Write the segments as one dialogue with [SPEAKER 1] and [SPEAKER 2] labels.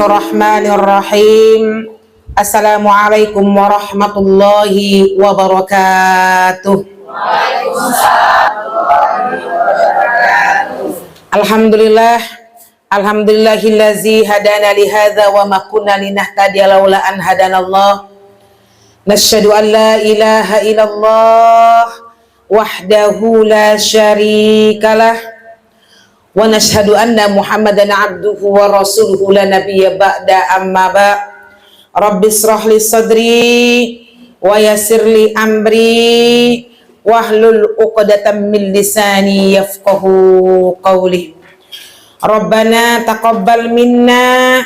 [SPEAKER 1] Bismillahirrahmanirrahim. Assalamualaikum warahmatullahi wabarakatuh. Alhamdulillah, alhamdulillahillazi hadana li hadza wa ma kunna linahtadiya laula an hadanallah. Nasyhadu an la ilaha illallah wahdahu la syarikalah wa nashhadu anna Muhammadan abduhu wa rasuluhu la nabiyya ba'da amma ba. Rabbi israh li sadri wa yassir li amri wahlul 'uqdatam min lisani yafqahu qawli. Rabbana taqabbal minna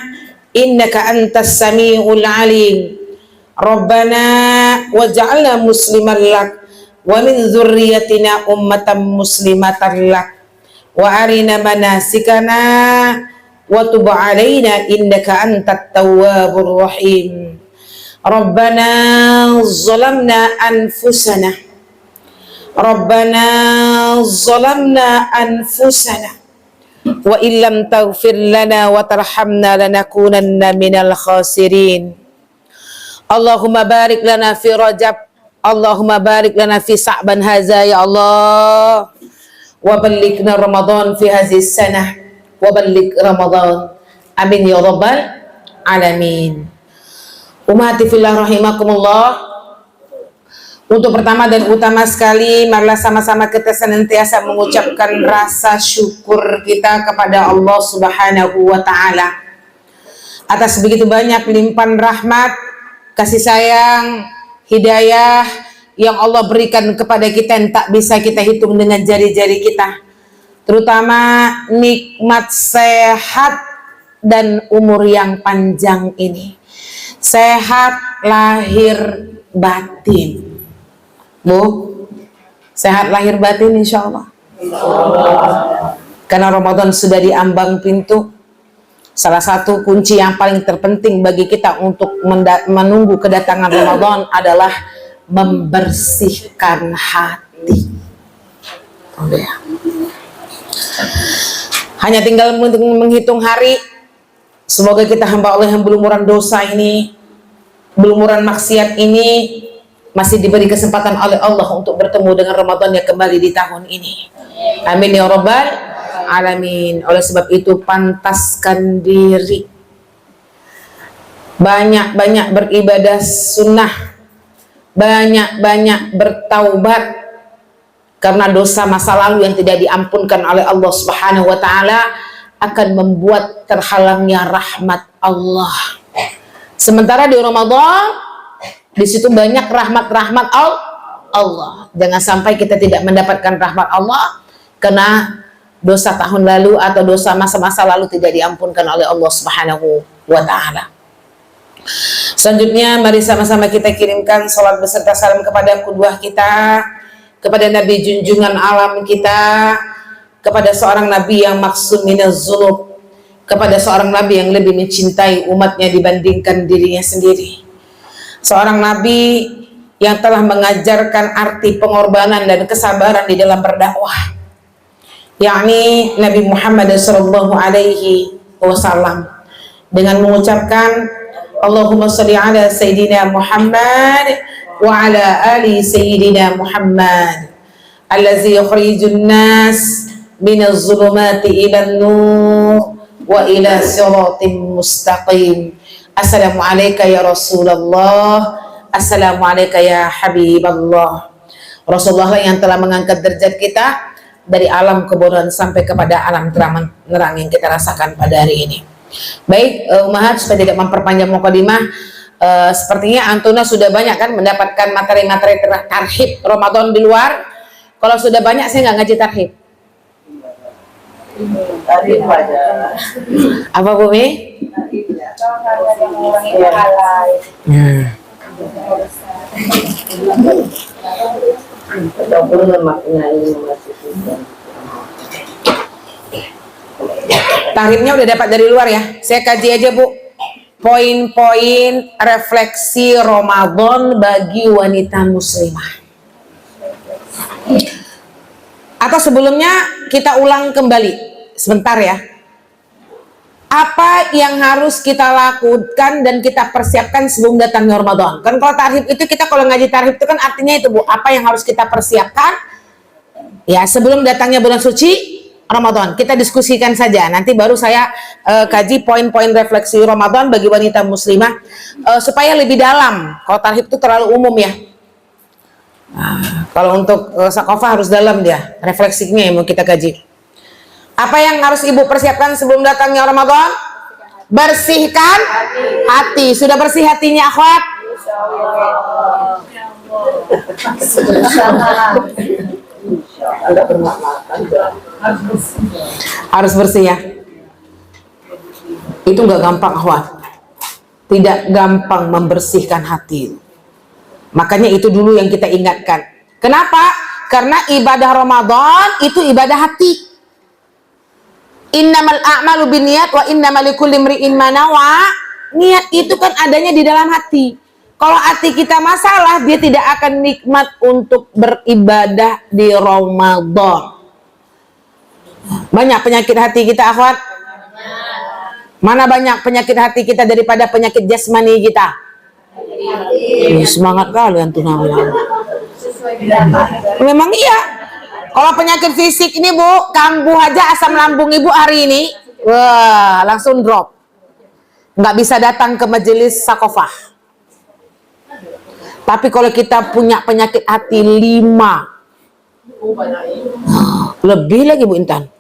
[SPEAKER 1] innaka antas samiul alim. Rabbana waj'alna musliman lak wa min dzurriyyatina ummatan muslimatan lak wa arina manasikana wa tub alaina innaka antat tawwabur rahim. Rabbana zalamna anfusana wa illam taghfir lana wa tarhamna lanakunanna minal khasirin. Allahumma barik lana fi Rajab, Allahumma barik lana fi Sa'ban hadza ya Allah. Wa ballighna Ramadan fi hadhihi sanah wa balligh Ramadan. Amin ya rabbal alamin. Ummati fillah rahimakumullah. Untuk pertama dan utama sekali, marilah sama-sama kita senantiasa mengucapkan rasa syukur kita kepada Allah Subhanahu wa taala atas begitu banyak limpahan rahmat, kasih sayang, hidayah yang Allah berikan kepada kita yang tak bisa kita hitung dengan jari-jari kita, terutama nikmat sehat dan umur yang panjang ini. Sehat lahir batin, Bu, sehat lahir batin insya Allah. Karena Ramadan sudah diambang pintu. Salah satu kunci yang paling terpenting bagi kita untuk menunggu kedatangan Ramadan adalah membersihkan hati. Hanya tinggal menghitung hari. Semoga kita hamba Allah yang belumuran dosa ini, belumuran maksiat ini, masih diberi kesempatan oleh Allah untuk bertemu dengan Ramadan yang kembali di tahun ini. Amin ya rabbal alamin. Oleh sebab itu, pantaskan diri, banyak-banyak beribadah sunnah, banyak-banyak bertaubat, karena dosa masa lalu yang tidak diampunkan oleh Allah Subhanahu wa taala akan membuat terhalangnya rahmat Allah. Sementara di Ramadan, di situ banyak rahmat-rahmat Allah. Jangan sampai kita tidak mendapatkan rahmat Allah karena dosa tahun lalu atau dosa masa-masa lalu tidak diampunkan oleh Allah Subhanahu wa taala. Selanjutnya, mari sama-sama kita kirimkan salat beserta salam kepada qudwah kita, kepada Nabi junjungan alam kita, kepada seorang Nabi yang maksum minaz dzunub, kepada seorang Nabi yang lebih mencintai umatnya dibandingkan dirinya sendiri. Seorang Nabi yang telah mengajarkan arti pengorbanan dan kesabaran di dalam berdakwah, yakni Nabi Muhammad sallallahu alaihi wasallam, dengan mengucapkan Allahumma sholli ala Sayyidina Muhammad wa ala ali Sayyidina Muhammad allazi yukhrijun nas minaz zulumati ilan nur wa ila siratim mustaqim. Assalamualaikum ya Rasulullah, assalamualaikum ya Habiballah. Rasulullah yang telah mengangkat derajat kita dari alam kebodohan sampai kepada alam terang yang kita rasakan pada hari ini. Baik, Ummahat, supaya tidak memperpanjang mukadimah, sepertinya Antuna sudah banyak kan mendapatkan materi-materi tarhib Ramadan di luar. Kalau sudah banyak, saya nggak ngaji tarhib. Apa Bu Mi? Tarifnya udah dapat dari luar ya. Saya kaji aja Bu, poin-poin refleksi Ramadan bagi wanita muslimah. Atau sebelumnya kita ulang kembali sebentar ya. apa yang harus kita lakukan dan kita persiapkan sebelum datangnya Ramadan? Kan kalau tarhib itu, kita kalau ngaji tarhib itu kan artinya itu Bu, apa yang harus kita persiapkan ya sebelum datangnya bulan suci Ramadan. Kita diskusikan saja, nanti baru saya kaji poin-poin refleksi Ramadan bagi wanita muslimah supaya lebih dalam. Kalau tarhib itu terlalu umum ya. Nah, kalau untuk sakofah harus dalam dia, refleksinya yang mau kita kaji. Apa yang harus ibu persiapkan sebelum datangnya Ramadan? Bersihkan hati. Sudah bersih hatinya, akhwat? Harus bersih ya. Itu nggak gampang, akhwat. Tidak gampang membersihkan hati. Makanya itu dulu yang kita ingatkan. Kenapa? Karena ibadah Ramadan itu ibadah hati. Innamal a'malu binniyat wa innamal likulli imri'in ma nawa. Niat itu kan adanya di dalam hati. Kalau hati kita masalah, dia tidak akan nikmat untuk beribadah di Ramadan. Banyak penyakit hati kita, akhwat? Mana banyak penyakit hati kita daripada penyakit jasmani kita? Semangat kali antum namanya. Memang iya. Kalau penyakit fisik ini Bu, kambuh aja asam lambung ibu hari ini, wah langsung drop. Nggak bisa datang ke majelis sakofah. Tapi kalau kita punya penyakit hati 5, lebih lagi Bu Intan.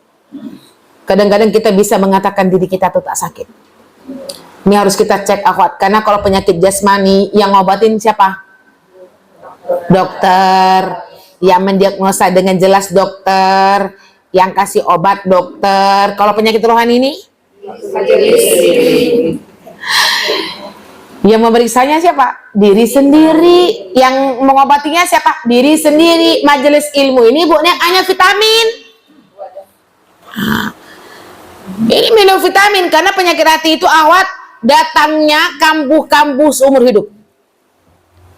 [SPEAKER 1] Kadang-kadang kita bisa mengatakan diri kita tuh tak sakit. Ini harus kita cek, akhwat. Karena kalau penyakit jasmani yang ngobatin siapa? Dokter. Yang mendiagnosa dengan jelas dokter, yang kasih obat dokter. Kalau penyakit rohani ini, yang memeriksanya siapa? Diri sendiri. Yang mengobatinya siapa? Diri sendiri. Majelis ilmu ini Bu, ini hanya vitamin. Ini minum vitamin karena penyakit hati itu, awat datangnya kambuh-kambuh seumur hidup.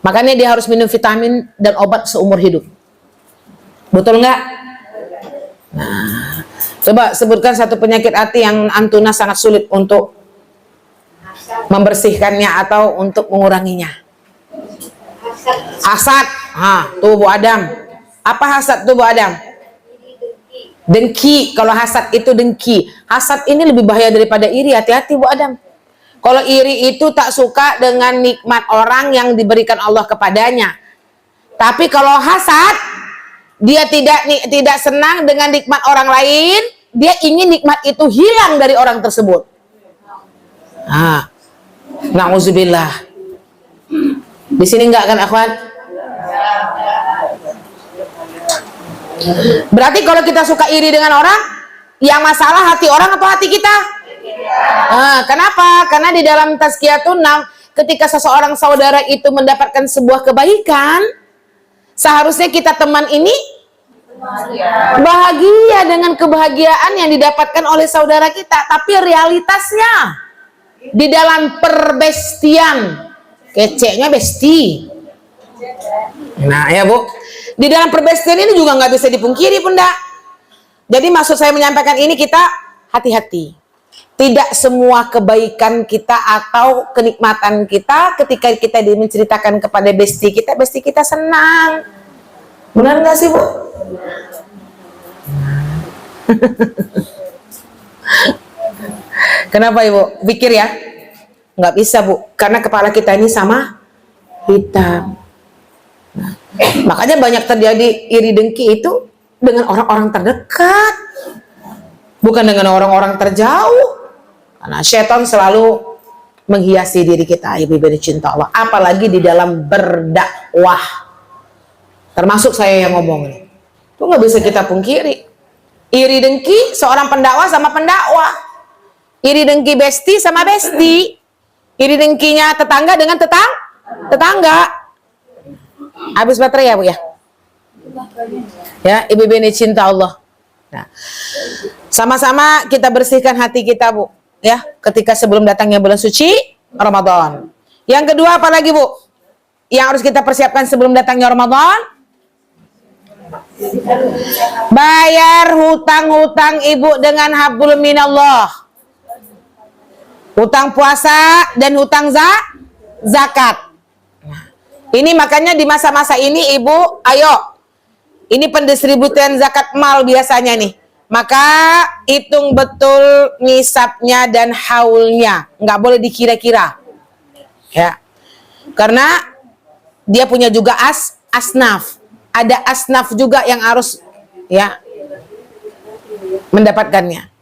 [SPEAKER 1] Makanya dia harus minum vitamin dan obat seumur hidup. Betul nggak? Nah, coba sebutkan satu penyakit hati yang antuna sangat sulit untuk membersihkannya atau untuk menguranginya. Hasad. Tuh Bu Adam. Apa hasad tuh Bu Adam? Dengki. Kalau hasad itu dengki. Hasad ini lebih bahaya daripada iri. Hati-hati Bu Adam. Kalau iri itu tak suka dengan nikmat orang yang diberikan Allah kepadanya. Tapi kalau hasad, dia tidak senang dengan nikmat orang lain, dia ingin nikmat itu hilang dari orang tersebut. Na'udzubillah. Di sini enggak kan, akhwat? Berarti kalau kita suka iri dengan orang, yang masalah hati orang atau hati kita? Kenapa? Karena di dalam tazkiyatun nafs, ketika seseorang saudara itu mendapatkan sebuah kebaikan, seharusnya kita teman ini bahagia dengan kebahagiaan yang didapatkan oleh saudara kita. Tapi realitasnya di dalam perbestian, keceknya besti. Nah ya Bu, di dalam perbestian ini juga nggak bisa dipungkiri Bunda. Jadi maksud saya menyampaikan ini, kita hati-hati. Tidak semua kebaikan kita atau kenikmatan kita ketika kita menceritakan kepada besti kita senang. Benar nggak sih Bu? Kenapa Ibu? Pikir ya? Nggak bisa Bu, karena kepala kita ini sama hitam. Makanya banyak terjadi iri dengki itu dengan orang-orang terdekat, bukan dengan orang-orang terjauh. Karena setan selalu menghiasi diri kita, ibu-ibu cinta Allah, apalagi di dalam berdakwah. Termasuk saya yang ngomong ini, itu nggak bisa kita pungkiri. Iri dengki seorang pendakwah sama pendakwah, iri dengki besti sama besti, iri dengkinya tetangga dengan tetangga. Habis baterai ya Bu ya? Ya, ibu-ibu ini cinta Allah. Nah, sama-sama kita bersihkan hati kita Bu, ya, ketika sebelum datangnya bulan suci Ramadan. Yang kedua apa lagi Bu? Yang harus kita persiapkan sebelum datangnya Ramadan? Bayar hutang-hutang Ibu dengan hablum minallah. hutang puasa dan hutang zakat. Ini makanya di masa-masa ini ibu, ayo, ini pendistribusian zakat mal biasanya nih. Maka hitung betul nisabnya dan haulnya, nggak boleh dikira-kira, ya. Karena dia punya juga asnaf, ada asnaf juga yang harus ya mendapatkannya.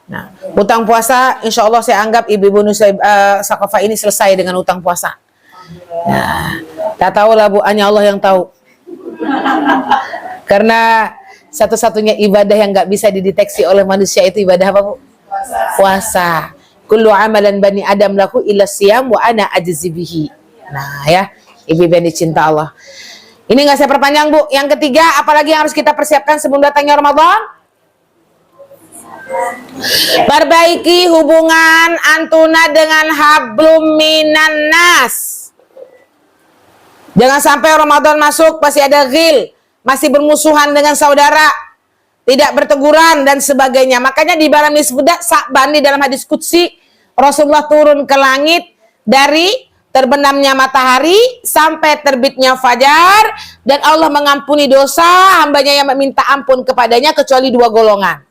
[SPEAKER 1] Nah, hutang puasa, insya Allah saya anggap ibu-ibu Sakofah ini selesai dengan hutang puasa. Nah, tak tahu lah Bu, hanya Allah yang tahu. Karena satu-satunya ibadah yang nggak bisa dideteksi oleh manusia itu ibadah apa Bu? Puasa. Kullu amalan bani Adam lahu illa siyam wa ana ajzi bihi. Nah ya, ibu-ibu yang dicinta Allah. Ini nggak saya perpanjang Bu. Yang ketiga, apalagi yang harus kita persiapkan sebelum datangnya Ramadan? Perbaiki hubungan antuna dengan hablum minan nas. Jangan sampai Ramadan masuk masih ada ghil, masih bermusuhan dengan saudara, tidak berteguran dan sebagainya. Makanya di dalam nisbudak Sa'ban, di dalam hadis qudsi, Rasulullah turun ke langit dari terbenamnya matahari sampai terbitnya fajar, dan Allah mengampuni dosa hambanya yang meminta ampun kepadanya kecuali dua golongan.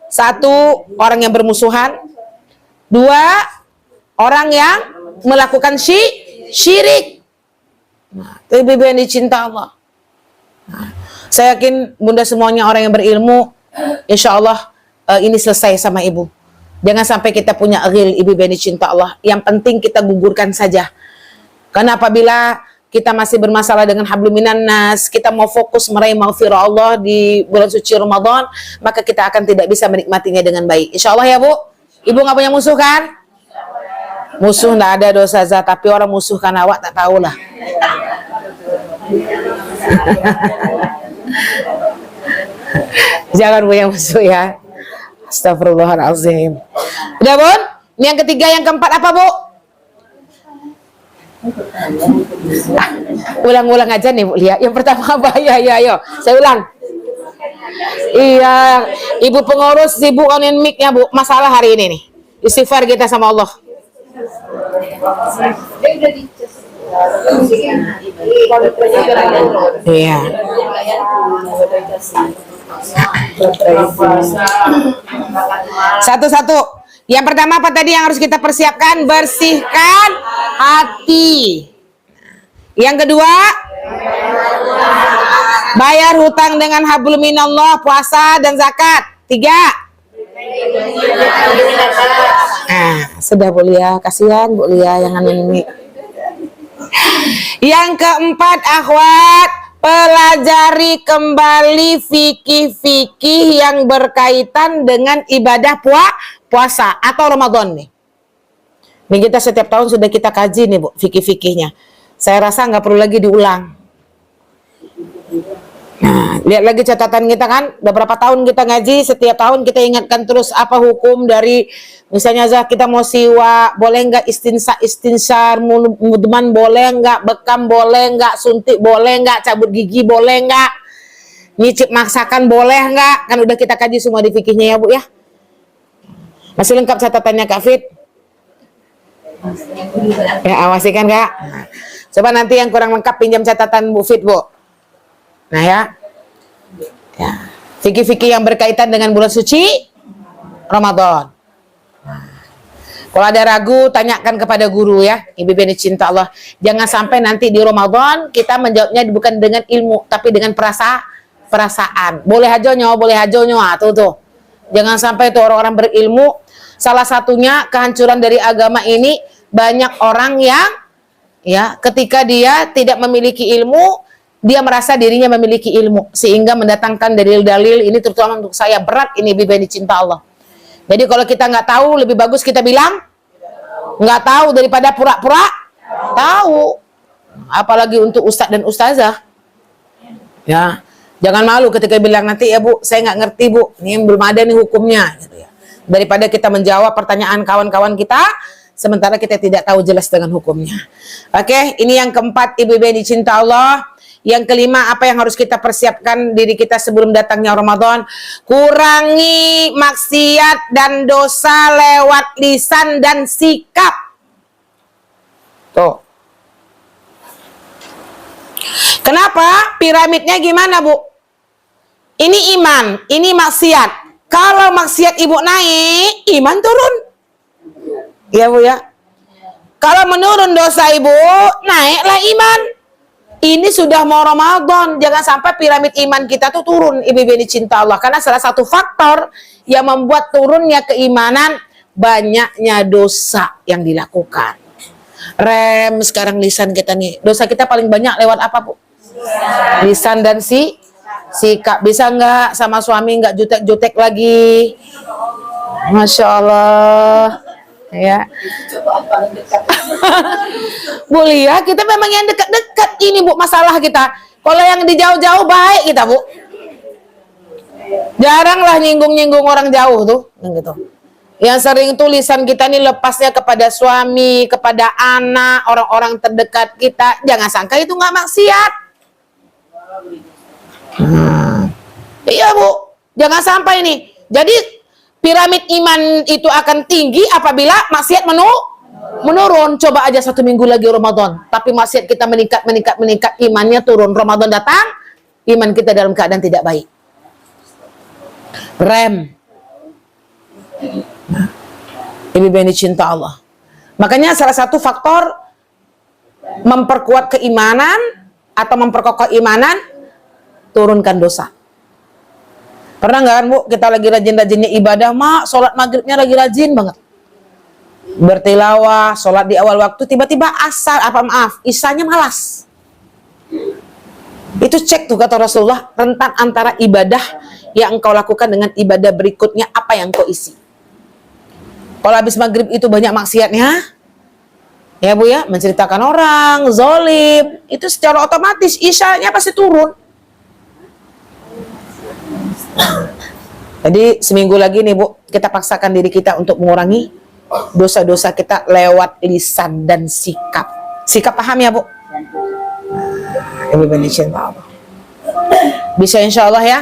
[SPEAKER 1] Satu, orang yang bermusuhan. Dua, orang yang melakukan syirik. Nah, itu ibu yang dicinta Allah. Nah, saya yakin bunda semuanya orang yang berilmu, insya Allah ini selesai sama ibu. Jangan sampai kita punya ghil, ibu yang dicinta Allah. Yang penting kita gugurkan saja. Karena apabila kita masih bermasalah dengan hablum minan nas, kita mau fokus meraih maghfirah Allah di bulan suci Ramadan, maka kita akan tidak bisa menikmatinya dengan baik. Insya Allah ya Bu. Ibu nggak punya musuh kan? Musuh nggak ada dosa zat, tapi orang musuh kan awak tak tahu lah. Jangan punya musuh ya. Astagfirullahaladzim. Udah Bun? Ini yang ketiga, yang keempat apa Bu? Ulang-ulang aja nih Bu Lia. Yang pertama apa? Ya, ayo. Saya ulang. Iya, Ibu pengurus sibuk onin mic-nya Bu. Masalah hari ini nih. Istighfar kita sama Allah. Iya. Satu-satu. Yang pertama apa tadi yang harus kita persiapkan? Bersihkan hati. Yang kedua, bayar hutang dengan hablum minallah, puasa dan zakat. Tiga. Sudah Bu Lia, kasihan Bu Lia yang ini. Yang keempat, akhwat, pelajari kembali fikih-fikih yang berkaitan dengan ibadah puasa atau Ramadan nih. Ini kita setiap tahun sudah kita kaji nih Bu, fikih-fikihnya. Saya rasa nggak perlu lagi diulang. Nah, lihat lagi catatan kita kan, udah berapa tahun kita ngaji, setiap tahun kita ingatkan terus apa hukum dari, misalnya kita mau siwa, boleh nggak istinsar, mudman boleh nggak, bekam boleh nggak, suntik boleh nggak, cabut gigi boleh nggak, nyicip masakan boleh nggak, kan udah kita kaji semua di fikihnya ya Bu ya. Masih lengkap catatannya Kak Fit? Ya, awasi kan Kak? Nah, coba nanti yang kurang lengkap pinjam catatan Bu Fit Bu. Nah ya, fikih-fikih yang berkaitan dengan bulan suci Ramadan. Kalau ada ragu, tanyakan kepada guru ya, ibu-ibu yang dicinta Allah. Jangan sampai nanti di Ramadan kita menjawabnya bukan dengan ilmu, tapi dengan perasaan. Boleh hajonyo, tuh. Jangan sampai tuh orang-orang berilmu. Salah satunya kehancuran dari agama ini, banyak orang yang ya ketika dia tidak memiliki ilmu, dia merasa dirinya memiliki ilmu, sehingga mendatangkan dalil-dalil ini, terutama untuk saya berat ini, ibu yang dicinta Allah. Jadi kalau kita nggak tahu, lebih bagus kita bilang nggak tahu daripada pura-pura tahu. Apalagi untuk ustadz dan ustazah. Ya, jangan malu ketika bilang nanti ya Bu, saya nggak ngerti Bu, ini belum ada nih hukumnya. Gitu ya. Daripada kita menjawab pertanyaan kawan-kawan kita, sementara kita tidak tahu jelas dengan hukumnya. Oke, ini yang keempat, ibu-ibu yang dicinta Allah. Yang kelima, apa yang harus kita persiapkan diri kita sebelum datangnya Ramadan? Kurangi maksiat dan dosa lewat lisan dan sikap. Tuh. Kenapa? Piramidnya gimana, Bu? Ini iman, ini maksiat. Kalau maksiat ibu naik, iman turun. Ya, Bu ya. Kalau menurun dosa ibu, naiklah iman. Ini sudah mau Ramadan, jangan sampai piramid iman kita tuh turun, ibu-ibu cinta Allah. Karena salah satu faktor yang membuat turunnya keimanan, banyaknya dosa yang dilakukan. Rem sekarang lisan kita nih. Dosa kita paling banyak lewat apa, Bu? Lisan dan sikap. Bisa nggak sama suami nggak jutek-jutek lagi? Masya Allah. Ya. Bu Lia, kita memang yang dekat-dekat ini, Bu, masalah kita. Kalau yang di jauh-jauh baik kita, Bu. Jaranglah nyinggung-nyinggung orang jauh tuh, gitu. Yang sering tulisan kita nih lepasnya kepada suami, kepada anak, orang-orang terdekat kita. Jangan sangka itu nggak maksiat. Iya, Bu. Jangan sampai nih. Jadi piramid iman itu akan tinggi apabila maksiat menurun. Coba aja 1 minggu lagi Ramadan, tapi maksiat kita meningkat, imannya turun. Ramadan datang, iman kita dalam keadaan tidak baik. Rem. Ibu bani cinta Allah. Makanya salah satu faktor memperkuat keimanan atau memperkokoh imanan, turunkan dosa. Pernah nggak kan, Bu, kita lagi rajin-rajinnya ibadah, Mak, sholat maghribnya lagi rajin banget. Bertilawah, sholat di awal waktu, tiba-tiba isanya malas. Itu cek tuh kata Rasulullah, rentan antara ibadah yang engkau lakukan dengan ibadah berikutnya, apa yang kau isi. Kalau habis maghrib itu banyak maksiatnya, ya Bu ya, menceritakan orang, zolim, itu secara otomatis isanya pasti turun. Jadi seminggu lagi nih, Bu, kita paksakan diri kita untuk mengurangi dosa-dosa kita lewat lisan dan sikap. Sikap paham ya, Bu? Bisa insya Allah ya.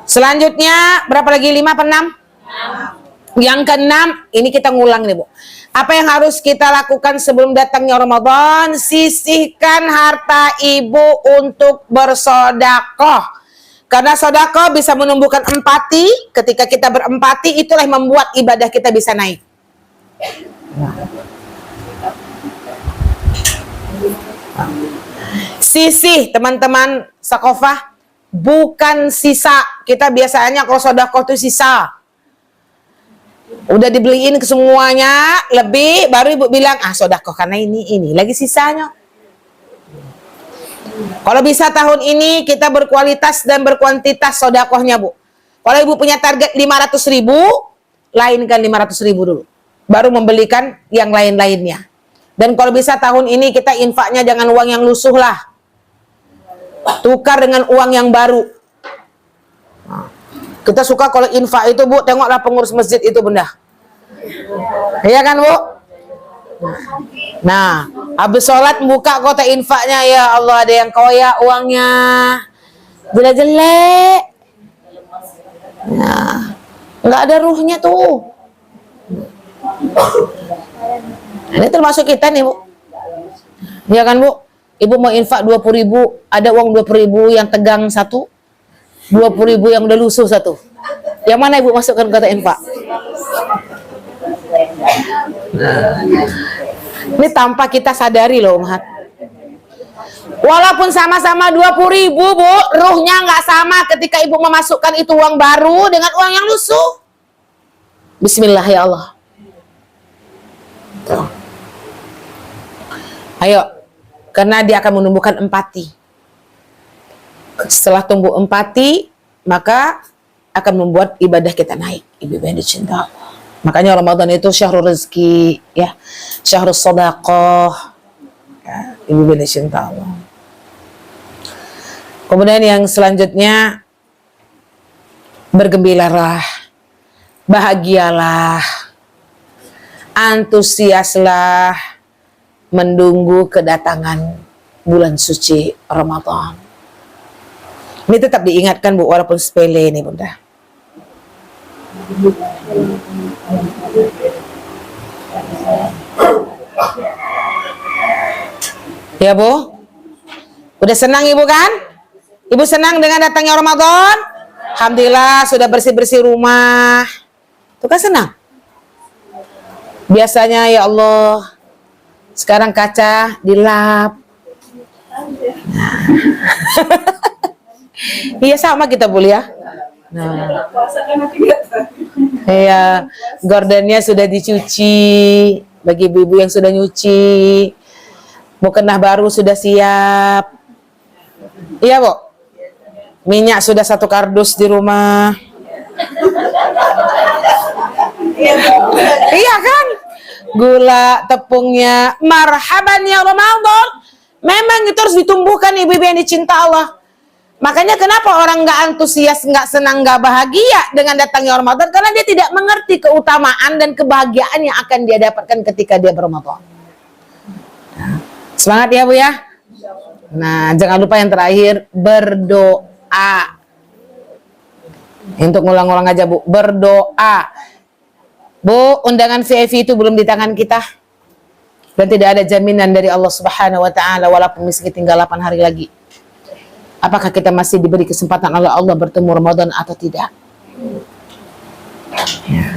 [SPEAKER 1] Selanjutnya berapa lagi? 5 apa 6? Yang ke-6, ini kita ngulang nih, Bu. Apa yang harus kita lakukan sebelum datangnya Ramadan? Sisihkan harta ibu untuk bersedekah. Karena sedekah bisa menumbuhkan empati. Ketika kita berempati, itulah yang membuat ibadah kita bisa naik. Sisih, teman-teman sakofah, bukan sisa. Kita biasanya kalau sedekah itu sisa. Udah dibeliin ke semuanya, lebih, baru ibu bilang, sedekah karena ini lagi sisanya. Kalau bisa tahun ini kita berkualitas dan berkuantitas sedekahnya, Bu. Kalau ibu punya target 500.000, lainkan 500.000 dulu. Baru membelikan yang lain-lainnya. Dan kalau bisa tahun ini kita infaknya jangan uang yang lusuh lah. Tukar dengan uang yang baru. Kita suka kalau infak itu, Bu, tengoklah pengurus masjid itu, Bunda. Iya kan, Bu? Nah, habis sholat buka kotak infaknya, ya Allah, ada yang koyak uangnya, jelek-jelek. Nah, nggak ada ruhnya tuh. Ini termasuk kita nih, Bu. Ya kan, Bu? Ibu mau infak 20.000, ada uang 20.000 yang tegang satu, 20.000 yang udah lusuh satu. Yang mana ibu masukkan kotak infak? Nah, ini tanpa kita sadari loh, Umat. Walaupun sama-sama 20.000, Bu, ruhnya nggak sama ketika ibu memasukkan itu uang baru dengan uang yang lusuh. Bismillah ya Allah. Tuh. Ayo, karena dia akan menumbuhkan empati. Setelah tumbuh empati, maka akan membuat ibadah kita naik. Ibu yang dicinta Allah. Makanya Ramadan itu syahrul rezeki, ya, syahrul sedekah, ya, ibu bani cinta Allah. Kemudian yang selanjutnya, bergembiralah, bahagialah, antusiaslah menunggu kedatangan bulan suci Ramadan. Ini tetap diingatkan Bu, walaupun sepele ini Bunda. Ya Bu, udah senang Ibu kan? Ibu senang dengan datangnya Ramadan? Alhamdulillah sudah bersih-bersih rumah. Tuh kan senang? Biasanya ya Allah, sekarang kaca dilap. Nah. Iya sama kita Bu ya. Nah. Iya, gordennya sudah dicuci bagi ibu-ibu yang sudah nyuci. Mukena baru sudah siap. Iya Bu. Minyak sudah 1 kardus di rumah. Iya kan? Gula, tepungnya, marhaban ya Ramadan. Memang itu harus ditumbuhkan ibu-ibu yang dicinta Allah. Makanya kenapa orang nggak antusias, nggak senang, nggak bahagia dengan datangnya Ramadan? Karena dia tidak mengerti keutamaan dan kebahagiaan yang akan dia dapatkan ketika dia berRamadan. Semangat ya Bu ya. Nah, jangan lupa yang terakhir, berdoa. Untuk ngulang-ngulang aja Bu, berdoa. Bu, undangan VIP itu belum di tangan kita. Dan tidak ada jaminan dari Allah Subhanahu wa taala walaupun meski tinggal 8 hari lagi. Apakah kita masih diberi kesempatan oleh Allah bertemu Ramadan atau tidak? Ya.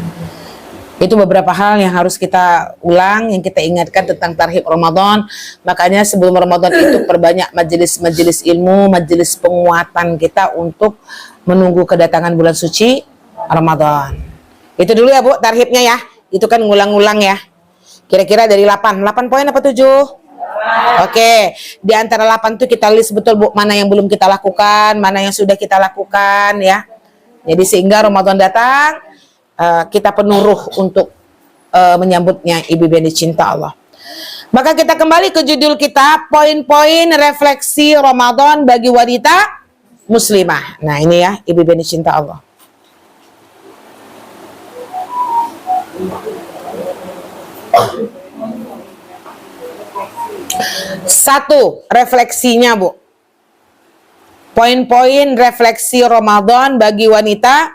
[SPEAKER 1] Itu beberapa hal yang harus kita ulang, yang kita ingatkan tentang tarhib Ramadan. Makanya sebelum Ramadan itu perbanyak majelis-majelis ilmu, majelis penguatan kita untuk menunggu kedatangan bulan suci Ramadan. Itu dulu ya Bu, tarhibnya ya. Itu kan ngulang-ngulang ya. Kira-kira dari 8 poin apa 7? Oke, di antara 8 itu kita list betul Bu, mana yang belum kita lakukan, mana yang sudah kita lakukan ya. Jadi sehingga Ramadan datang, kita penuh ruh untuk menyambutnya ibu-ibu yang dicinta Allah. Maka kita kembali ke judul kita, poin-poin refleksi Ramadan bagi wanita muslimah. Nah ini ya, ibu-ibu yang dicinta Allah. Satu, refleksinya Bu. Poin-poin refleksi Ramadan bagi wanita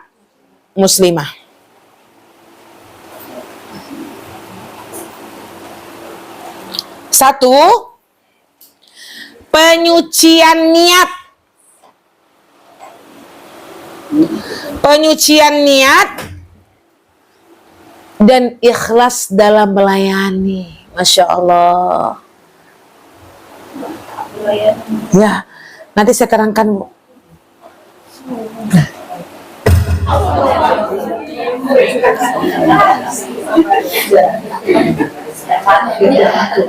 [SPEAKER 1] muslimah. Satu, penyucian niat. Penyucian niat dan ikhlas dalam melayani. Masya Allah. Ya, nanti saya terangkan Bu.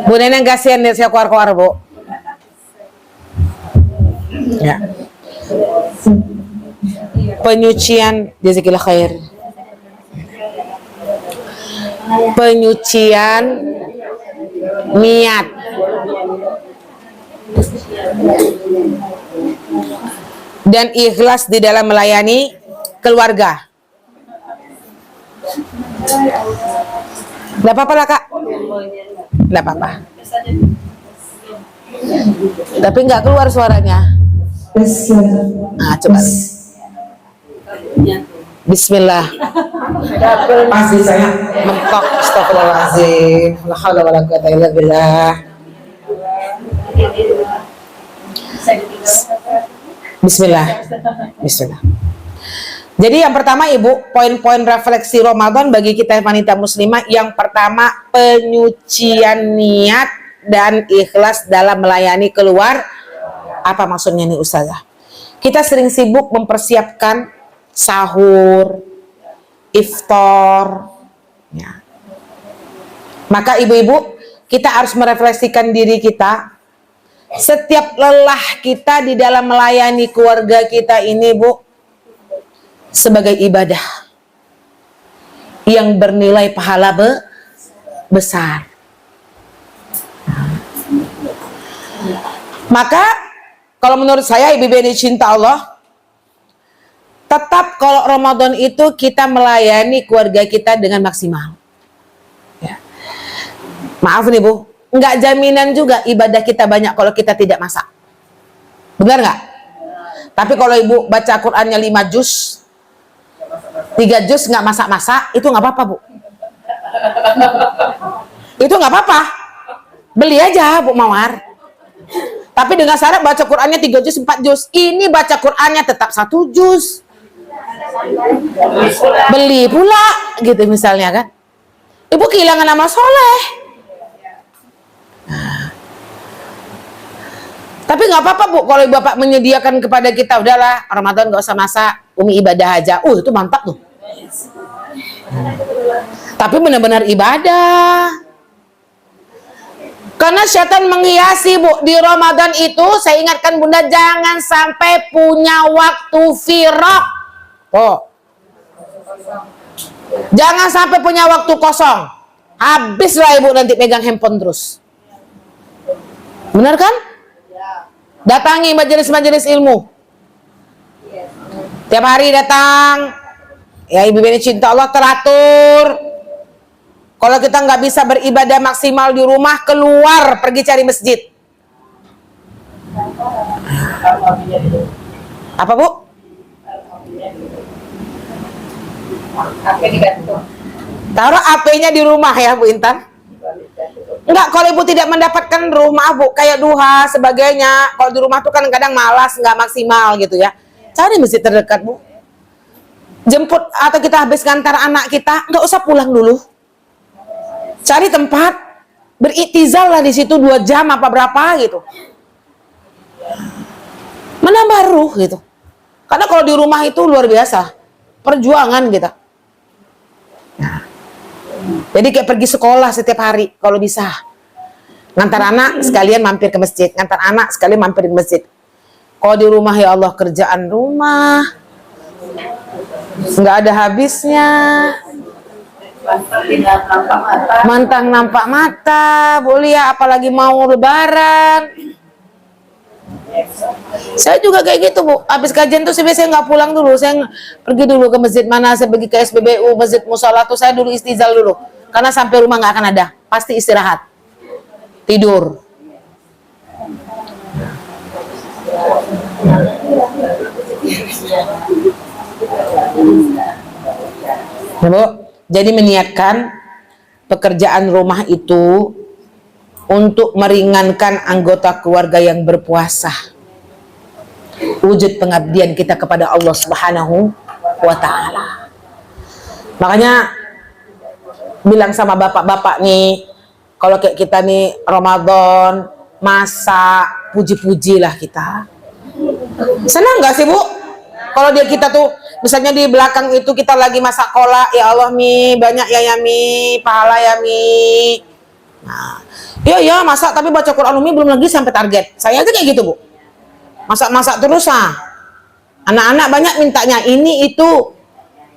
[SPEAKER 1] Bu Neneng kasihan dia saya keluar-keluar Bu. Ya. Penyucian, jazakillah khair. Penyucian niat. Dan ikhlas di dalam melayani keluarga. Nggak apa-apa lah Kak. Nggak apa-apa. Tapi nggak keluar suaranya. Nah, coba. Bismillah. Pasti saya mentok. Astagfirullahaladzim. La haula wala quwwata illa billah. Bismillah. Bismillah. Jadi yang pertama Ibu, poin-poin refleksi Ramadan bagi kita wanita muslimah. Yang pertama, penyucian niat dan ikhlas dalam melayani keluar. Apa maksudnya nih Ustazah? Kita sering sibuk mempersiapkan sahur, iftar ya. Maka ibu-ibu, kita harus merefleksikan diri kita. Setiap lelah kita di dalam melayani keluarga kita ini Bu, sebagai ibadah yang bernilai pahala besar. Maka kalau menurut saya ibu-ibu yang dicinta Allah, tetap kalau Ramadan itu kita melayani keluarga kita dengan maksimal. Ya. Maaf nih Bu, nggak jaminan juga ibadah kita banyak kalau kita tidak masak. Benar nggak? Tapi kalau ibu baca Qurannya 5 juz, 3 juz nggak masak-masak, itu nggak apa-apa, Bu. Itu nggak apa-apa. Beli aja, Bu Mawar. Tapi dengan syarat baca Qurannya 3 juz, 4 juz. Ini baca Qurannya tetap 1 juz. Beli pula, gitu misalnya kan. Ibu kehilangan amal soleh. Tapi nggak apa-apa, Bu, kalau Bapak menyediakan kepada kita, udahlah Ramadan nggak usah masak, Umi ibadah aja. Itu mantap tuh. Tapi benar-benar ibadah. Karena syaitan menghiasi, Bu, di Ramadan itu saya ingatkan Bunda, jangan sampai punya waktu firaq. Jangan sampai punya waktu kosong. Habislah ibu nanti pegang handphone terus. Benar kan? Datangi majelis-majelis ilmu. Tiap hari datang. Ya, ibu bini cinta Allah teratur. Kalau kita nggak bisa beribadah maksimal di rumah, keluar pergi cari masjid. Apa, Bu? Taruh HP-nya di rumah ya, Bu Intan. Enggak, kalau ibu tidak mendapatkan rumah, Bu, kayak duha sebagainya. Kalau di rumah tuh kan kadang malas, nggak maksimal gitu ya. Cari masjid terdekat, Bu. Jemput atau kita habis ngantar anak kita, nggak usah pulang dulu. Cari tempat, beriktizal lah di situ 2 jam apa berapa gitu. Menambah ruh gitu. Karena kalau di rumah itu luar biasa. Perjuangan kita. Nah, jadi kayak pergi sekolah setiap hari kalau bisa. Ngantar anak sekalian mampir ke masjid, ngantar anak sekalian mampir ke masjid. Kalau di rumah ya Allah kerjaan rumah nggak ada habisnya. Mantang nampak mata, boleh ya, apalagi mau lebaran. Saya juga kayak gitu, Bu. Habis kajian tuh saya nggak pulang dulu, saya pergi dulu ke masjid mana, saya pergi ke SPBU, masjid musola tuh saya dulu istizal dulu, karena sampai rumah nggak akan ada, pasti istirahat, tidur. Ya, Bu. Jadi meniatkan pekerjaan rumah itu untuk meringankan anggota keluarga yang berpuasa. Wujud pengabdian kita kepada Allah Subhanahu wa Ta'ala. Makanya bilang sama bapak-bapak nih, kalau kayak kita nih Ramadan masak, puji-pujilah kita. Senang gak sih, Bu? Kalau kita tuh misalnya di belakang itu kita lagi masak kolak, ya Allah Mi, banyak ya Mi, pahala ya Mi. Nah, iya masak tapi baca Quran Umi belum lagi sampai target. Saya aja kayak gitu, Bu. Masak-masak terus anak-anak banyak mintanya ini itu.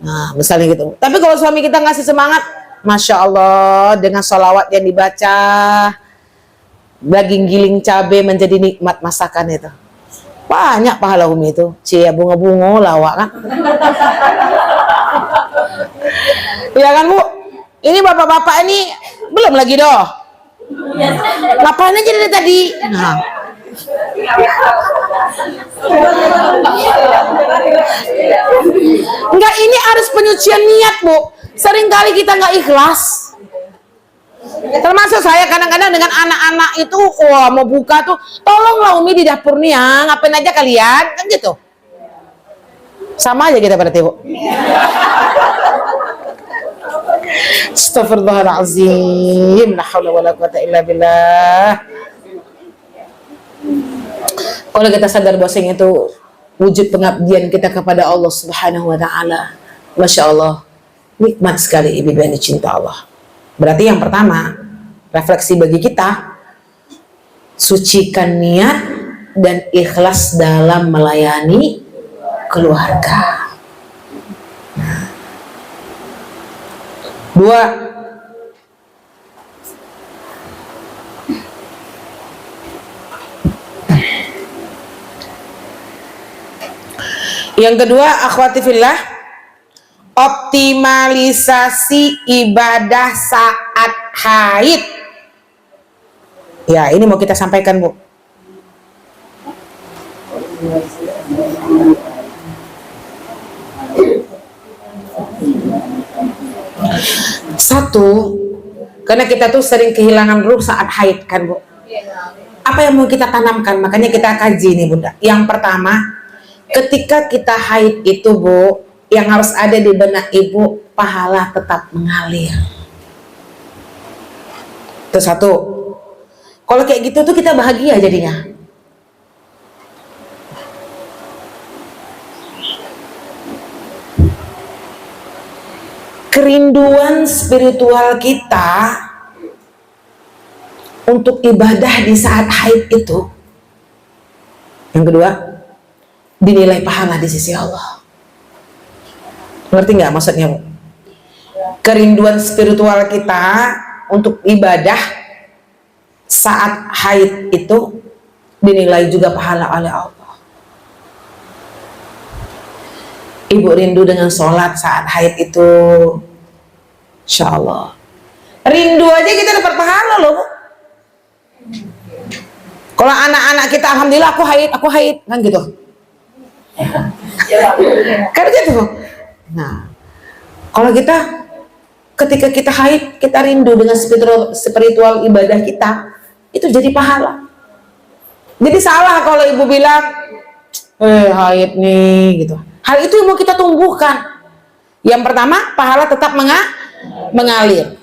[SPEAKER 1] Nah, misalnya gitu. Tapi kalau suami kita ngasih semangat, Masya Allah, dengan sholawat yang dibaca, daging giling cabai menjadi nikmat masakan itu. Banyak pahala Umi itu. Cia bunga-bunga lawak kan. Iya kan, Bu? Ini bapak-bapak ini belum lagi doh. Ngapain aja dari tadi? Nah. Enggak, ini harus penyucian niat, Bu. Seringkali kita nggak ikhlas. Termasuk saya kadang-kadang dengan anak-anak itu, wah mau buka tuh, tolonglah Umi di dapur nih ya, ngapain aja kalian, kan gitu. Sama aja kita berarti, Bu. Astagfirullahaladzim, la haula wala quwata illa billah. Kalau kita sadar bahwasanya itu wujud pengabdian kita kepada Allah Subhanahu wa Ta'ala, Masya Allah, nikmat sekali ibu yang dicinta Allah. Berarti yang pertama, refleksi bagi kita, sucikan niat dan ikhlas dalam melayani keluarga. Dua, yang kedua, akhwati fillah, optimalisasi ibadah saat haid. Ya, ini mau kita sampaikan, Bu. Satu, karena kita tuh sering kehilangan ruh saat haid kan, Bu. Apa yang mau kita tanamkan? Makanya kita kaji nih, Bunda. Yang pertama, ketika kita haid itu, Bu, yang harus ada di benak Ibu, pahala tetap mengalir. Itu satu. Kalau kayak gitu tuh kita bahagia jadinya. Kerinduan spiritual kita untuk ibadah di saat haid itu, yang kedua, dinilai pahala di sisi Allah. Ngerti nggak maksudnya, Bu? Kerinduan spiritual kita untuk ibadah saat haid itu dinilai juga pahala oleh Allah. Ibu rindu dengan sholat saat haid itu, insya Allah. Rindu aja kita dapat pahala loh, Bu. Kalau anak-anak kita, alhamdulillah aku haid, kan gitu. Kan gitu, Bu. Nah, kalau kita ketika kita haid, kita rindu dengan spiritual ibadah kita, itu jadi pahala. Jadi salah kalau ibu bilang, haid nih, gitu. Hal itu yang mau kita tumbuhkan. Yang pertama, pahala tetap mengalir.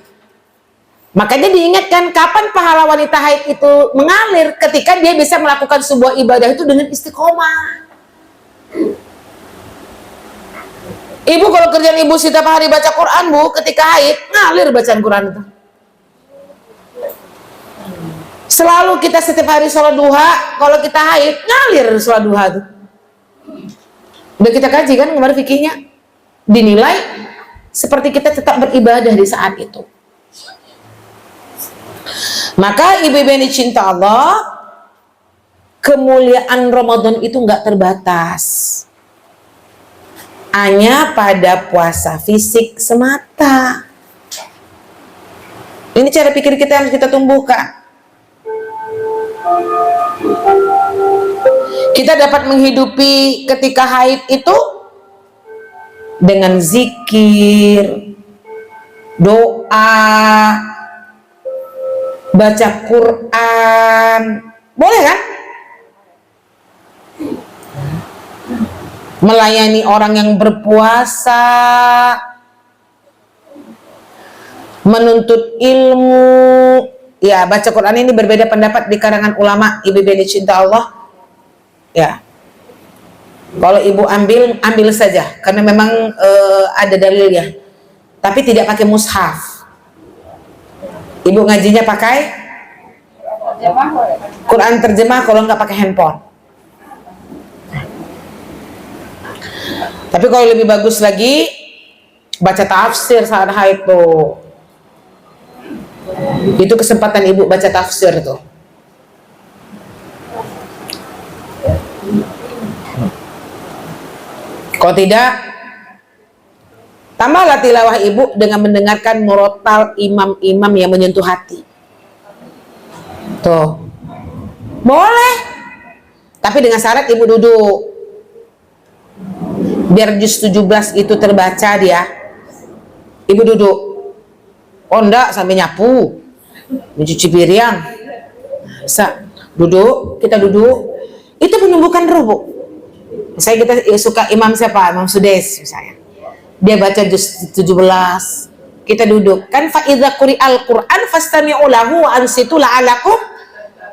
[SPEAKER 1] Makanya diingatkan, kapan pahala wanita haid itu mengalir? Ketika dia bisa melakukan sebuah ibadah itu dengan istiqomah. Ibu kalau kerjaan ibu setiap hari baca Quran, Bu, ketika haid, ngalir bacaan Quran itu. Selalu kita setiap hari sholat duha, kalau kita haid, ngalir sholat duha itu. Udah kita kaji kan kemarin fikihnya, dinilai seperti kita tetap beribadah di saat itu. Maka ibu-ibu yang dicinta Allah, kemuliaan Ramadan itu nggak terbatas hanya pada puasa fisik semata. Ini cara pikir kita yang harus kita tumbuhkan. Kita dapat menghidupi ketika haid itu dengan zikir, doa, baca Quran, boleh kan? Melayani orang yang berpuasa, menuntut ilmu. Ya, baca Quran ini berbeda pendapat di kalangan ulama, ibu-ibu yang dicinta Allah. Ya, kalau ibu ambil saja, karena memang ada dalilnya. Tapi tidak pakai mushaf. Ibu ngajinya pakai Quran terjemah, kalau nggak pakai handphone. Tapi kalau lebih bagus lagi, baca tafsir saat haid tuh. Itu kesempatan ibu baca tafsir tuh. Kalau tidak, tambahlah tilawah ibu dengan mendengarkan murotal imam-imam yang menyentuh hati. Tuh. Boleh. Tapi dengan syarat ibu duduk. Biar juz 17 itu terbaca dia. Ibu duduk. Oh enggak, sampai nyapu. Mencuci piring. Duduk, kita duduk. Itu menumbuhkan ruh, Bu. Misalnya kita suka imam siapa? Imam Sudes misalnya. Dia baca juz 17. Kita duduk. Kan fa idza quri'al Qur'an fastami'u lahu wa ansitu la'alakum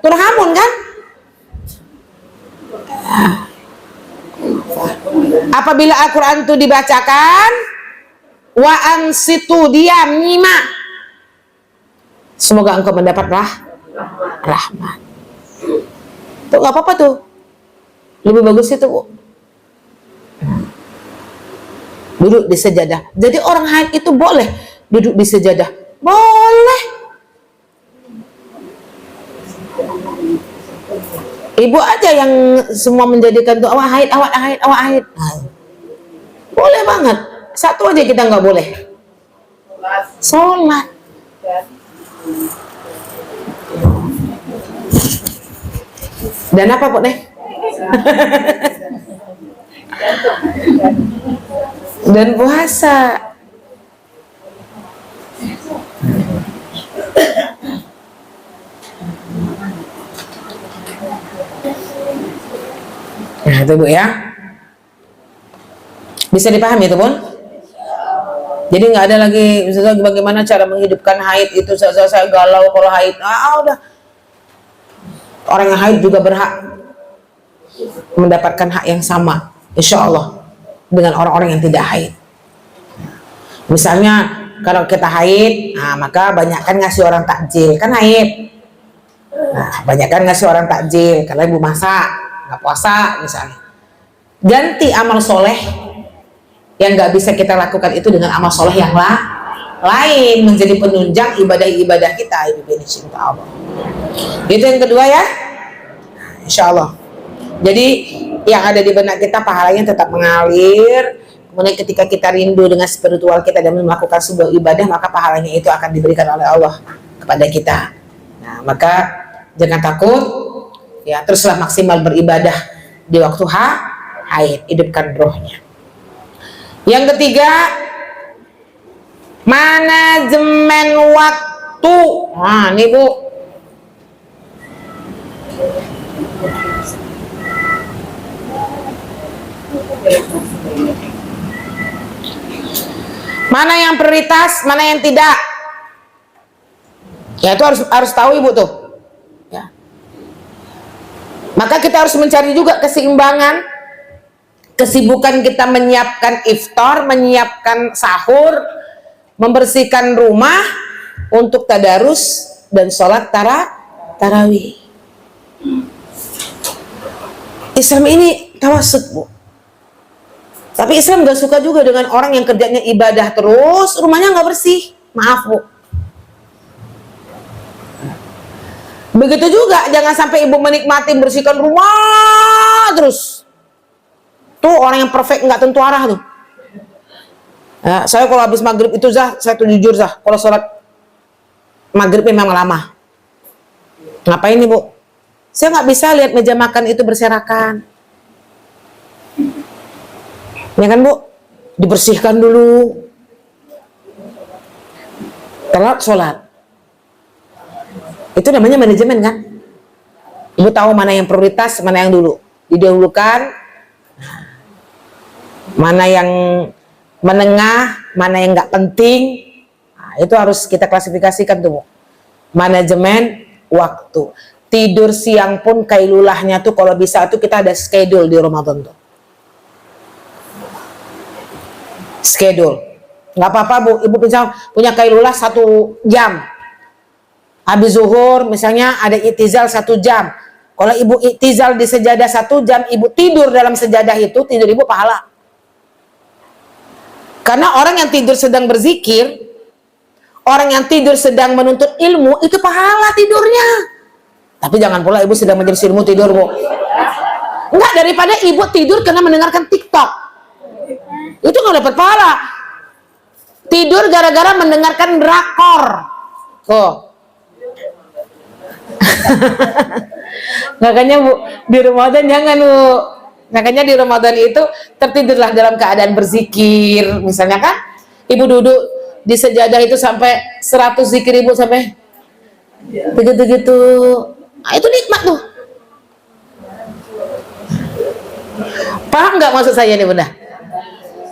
[SPEAKER 1] turhamun kan? Apabila Al-Quran itu dibacakan, wa ansitu, diam, nyimak, semoga engkau mendapat rahmat. Tuh gak apa-apa tuh, lebih bagus itu, Bu. Duduk di sejadah. Jadi orang haid itu boleh duduk di sejadah, boleh. Ibu aja yang semua menjadikan tuh awak haid. Boleh banget. Satu aja kita nggak boleh. Sholat. Dan apa Bu Neh? Dan puasa. Nah itu Bu ya, bisa dipahami itu Bun. Jadi nggak ada lagi misalnya bagaimana cara menghidupkan haid itu. Saya galau kalau haid. Udah, orang yang haid juga berhak mendapatkan hak yang sama, insya Allah, dengan orang-orang yang tidak haid. Misalnya kalau kita haid, maka banyakkan ngasih orang takjil, kan haid. Nah, banyakkan ngasih orang takjil, karena ibu masak, nggak puasa misalnya. Ganti amal soleh yang nggak bisa kita lakukan itu dengan amal soleh yang lain, menjadi penunjang ibadah-ibadah kita. Ibu insya Allah. Itu yang kedua ya, insya Allah. Jadi yang ada di benak kita pahalanya tetap mengalir. Kemudian ketika kita rindu dengan spiritual kita dan melakukan sebuah ibadah, maka pahalanya itu akan diberikan oleh Allah kepada kita. Nah, maka jangan takut ya, teruslah maksimal beribadah di waktu haid, hidupkan rohnya. Yang ketiga, manajemen waktu. Nah, ini Bu. Mana yang prioritas, mana yang tidak. Ya itu harus tahu Ibu tuh. Ya. Maka kita harus mencari juga keseimbangan. Kesibukan kita menyiapkan iftar, menyiapkan sahur, membersihkan rumah untuk tadarus dan sholat tarawih. Islam ini tawassut Bu. Tapi Islam gak suka juga dengan orang yang kerjanya ibadah terus, rumahnya gak bersih. Maaf Bu. Begitu juga, jangan sampai ibu menikmati bersihkan rumah terus. Tuh orang yang perfect gak tentu arah tuh. Ya, saya kalau habis maghrib itu saya tuh jujur kalau sholat maghrib memang lama. Ngapain nih Bu? Saya nggak bisa lihat meja makan itu berserakan. Ya kan Bu, dibersihkan dulu, telat sholat. Itu namanya manajemen kan. Ibu tahu mana yang prioritas, mana yang dulu didahulukan, mana yang menengah, mana yang nggak penting. Nah, itu harus kita klasifikasikan tuh Bu. Manajemen waktu. Tidur siang pun kailulahnya tuh kalau bisa tuh kita ada schedule di Ramadan tuh. Schedule, nggak apa-apa Bu, ibu punya kailulah 1 jam, habis zuhur misalnya ada iktizal 1 jam. Kalau ibu iktizal di sejadah 1 jam, ibu tidur dalam sejadah itu, tidur ibu pahala. Karena orang yang tidur sedang berzikir, orang yang tidur sedang menuntut ilmu, itu pahala tidurnya. Tapi jangan pula ibu sedang majelis ilmu tidur Bu. Enggak, daripada ibu tidur karena mendengarkan TikTok, itu nggak dapat pahala. Tidur gara-gara mendengarkan drakor. Tuh. Makanya Bu, di Ramadan jangan Bu. Makanya di Ramadan itu tertidurlah dalam keadaan berzikir. Misalnya kan, ibu duduk di sejadah itu sampai 100 zikir ibu sampai begitu-gitu. Nah, itu nikmat tuh. Paham nggak maksud saya nih Bunda?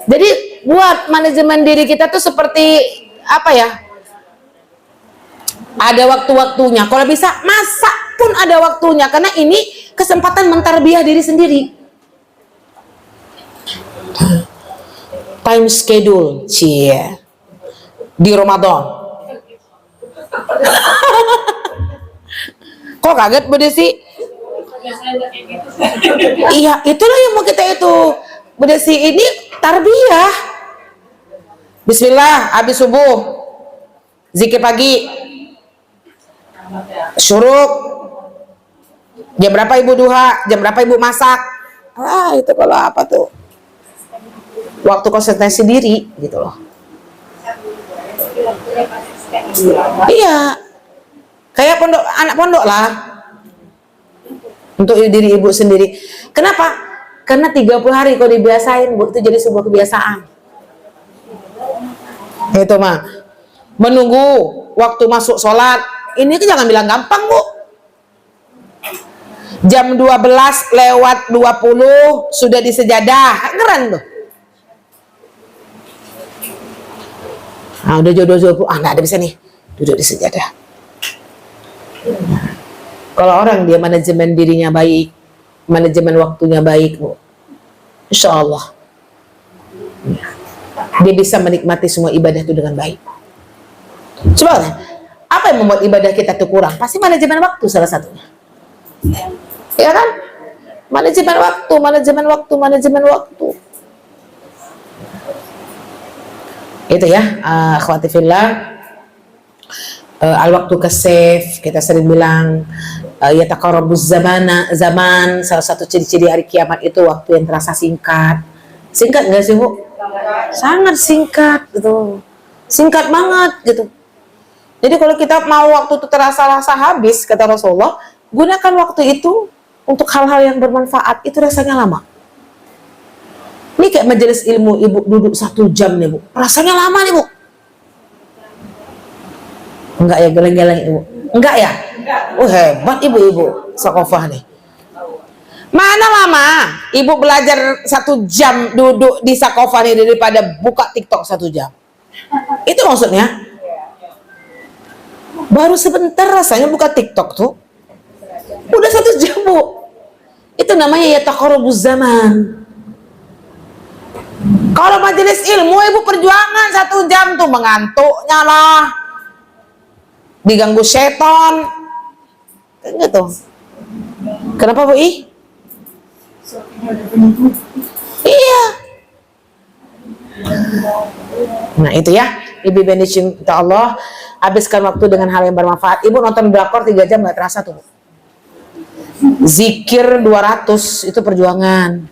[SPEAKER 1] Jadi buat manajemen diri kita tuh seperti apa ya? Ada waktu-waktunya. Kalau bisa masak pun ada waktunya, karena ini kesempatan mentarbiyah diri sendiri. Time schedule, di Ramadan. Kok kaget Bu Desi? Iya, itulah yang mau kita itu. Bu Desi ini tarbiyah. Bismillah, habis subuh zikir pagi, syuruk. Jam berapa ibu duha, jam berapa ibu masak. Itu kalau apa tuh, waktu konsentrasi diri gitu loh. Iya, kayak pondok, anak pondok lah. untuk diri ibu sendiri. Kenapa? Karena 30 hari kalau dibiasain, Bu, itu jadi sebuah kebiasaan. Itu mah menunggu waktu masuk sholat ini kan jangan bilang gampang, Bu. Jam 12 lewat 20 sudah di sejadah, keren tuh. Nah, udah jodoh 20, nggak ada bisa nih duduk di sejadah. Nah, kalau orang dia manajemen dirinya baik, manajemen waktunya baik, Bu, insya Allah dia bisa menikmati semua ibadah itu dengan baik. Coba, apa yang membuat ibadah kita itu kurang? Pasti manajemen waktu salah satunya. Ya kan? Manajemen waktu, manajemen waktu, manajemen waktu. Itu ya, akhwati fillah. Al-waktu ke-save, kita sering bilang ya taqarrabuz zaman, salah satu ciri-ciri hari kiamat itu waktu yang terasa singkat. Singkat nggak sih, Bu? Sangat singkat gitu. Singkat banget gitu. Jadi kalau kita mau waktu itu terasa habis, kata Rasulullah, gunakan waktu itu untuk hal-hal yang bermanfaat, itu rasanya lama. Ini kayak majelis ilmu, ibu duduk 1 jam nih, Bu, rasanya lama nih, Bu. Enggak ya, geleng-geleng ibu? Enggak ya? Oh, hebat ibu-ibu Sakofah nih. Mana lama ibu belajar 1 jam duduk di Sakofah nih daripada buka TikTok 1 jam? Itu maksudnya. Baru sebentar rasanya buka TikTok tuh udah 1 jam, Bu. Itu namanya ya taqarrabuz zaman. Kalau majelis ilmu ibu perjuangan 1 jam tuh mengantuknya lah, diganggu setan gitu. Kenapa, Bu? Iya. Nah itu ya, ibu bani cinta Allah, habiskan waktu dengan hal yang bermanfaat. Ibu nonton drakor 3 jam gak terasa tuh. Zikir 200 itu perjuangan.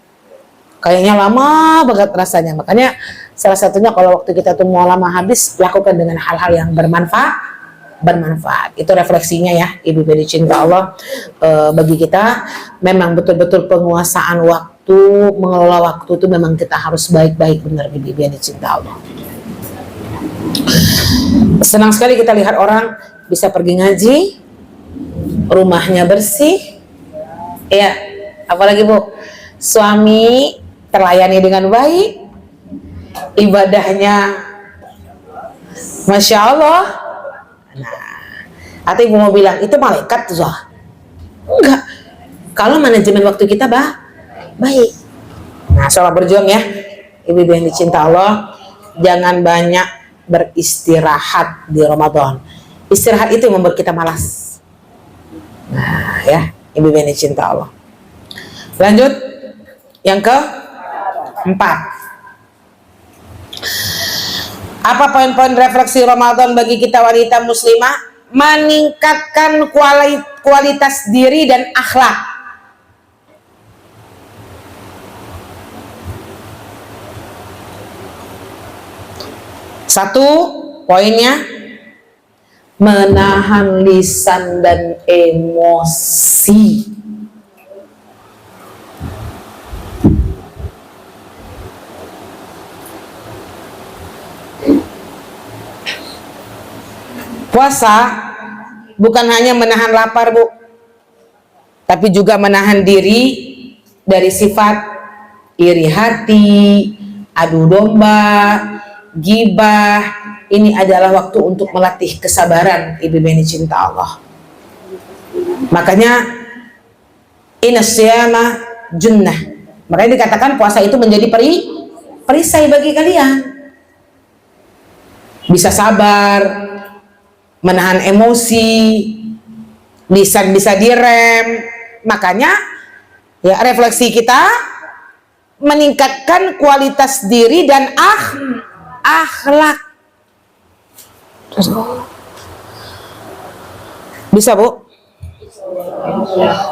[SPEAKER 1] Kayaknya lama banget rasanya. Makanya salah satunya kalau waktu kita tuh mau lama habis, lakukan dengan hal-hal yang bermanfaat. Itu refleksinya ya, ibu bani cinta Allah. Bagi kita memang betul-betul penguasaan waktu, mengelola waktu itu memang kita harus baik-baik, benar, ibu bani cinta Allah. Senang sekali kita lihat orang bisa pergi ngaji, rumahnya bersih, ya, apalagi, Bu, suami terlayani dengan baik, ibadahnya Masya Allah. Nah, atau ibu mau bilang itu malaikat tuh? Enggak. Kalau manajemen waktu kita baik. Nah, sholat berjuang ya, ibu yang dicinta Allah. Jangan banyak beristirahat di Ramadan. Istirahat itu yang membuat kita malas. Nah ya, ibu yang dicinta Allah. Lanjut yang ke-4. Apa poin-poin refleksi Ramadan bagi kita wanita muslimah? Meningkatkan kualitas diri dan akhlak. Satu poinnya, menahan lisan dan emosi. Puasa bukan hanya menahan lapar, Bu, tapi juga menahan diri dari sifat iri hati, adu domba, gibah. Ini adalah waktu untuk melatih kesabaran, ibu bani cinta Allah. Makanya inasyama junnah. Makanya dikatakan puasa itu menjadi perisai bagi kalian. Bisa sabar, menahan emosi, lisan bisa direm. Makanya ya, refleksi kita meningkatkan kualitas diri dan akhlak. Bisa, Bu?